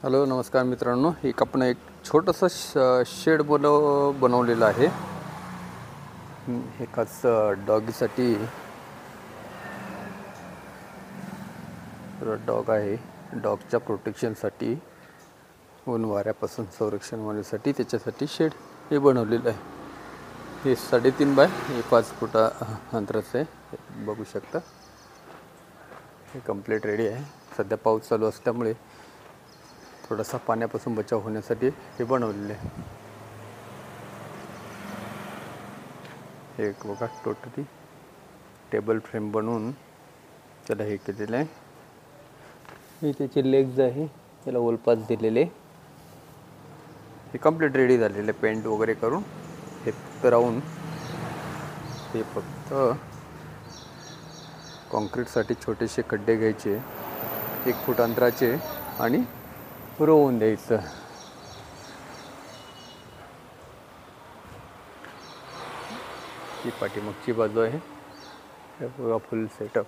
Hello नमस्कार मित्रांनो, आपण एक छोटंसं शेड बनवलेलं आहे. एकाच डॉगीसाठी डॉग आहे. डॉगच्या प्रोटेक्शनसाठी, ऊन वाऱ्यापासून संरक्षण होण्यासाठी त्याच्यासाठी शेड हे बनवलेलं आहे. हे 3.5 बाय 5 फुटा अंतराचं आहे, बघू शकता. हे कंप्लीट रेडी आहे. सध्या पाऊस चालू असल्यामुळे थोडासा पाण्यापासून बचाव होण्यासाठी हे बनवलेले आहे. हे एक बघा, टोटली टेबल फ्रेम बनवून त्याला हे केलेलं आहे. हे त्याचे लेग्स आहे, त्याला ओलपास दिलेले. हे कंप्लीट रेडी झालेले, पेंट वगैरे करून. हे फक्त राहून हे फक्त कॉन्क्रीटसाठी छोटेसे खड्डे घ्यायचे, 1 फूट अंतराचे, आणि रोवून द्यायचं. ही पाठीमागची बाजू आहे. हे बघा, फुल सेटअप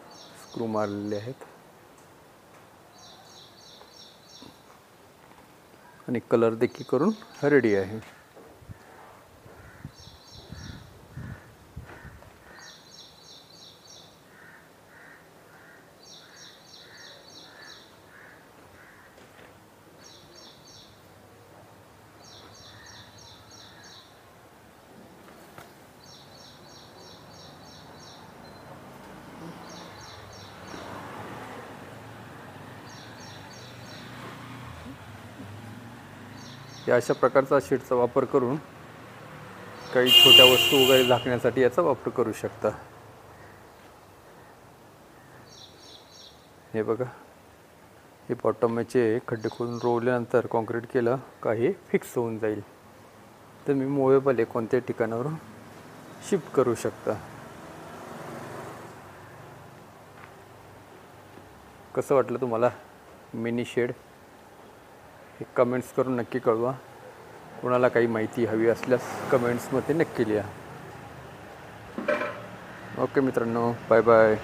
स्क्रू मारलेले आहेत आणि कलर देखील करून रेडी आहे. या अशा प्रकारचा शीटचा वापर करून काही छोट्या वस्तू वगैरे झाकण्यासाठी याचा वापर करू शकता. हे बघा, हे बॉटमचे खड्डे खोदून रोवल्यानंतर कॉन्क्रीट केलं का हे फिक्स होऊन जाईल. तर मी मुव्हेबल आहे, कोणत्याही ठिकाणावरून शिफ्ट करू शकता. कसं वाटलं तुम्हाला मिनी शेड? हे कमेंट्स करून नक्की कळवा. कोणाला काही माहिती हवी असल्यास कमेंट्समध्ये नक्की लिहा. ओके मित्रांनो, बाय बाय.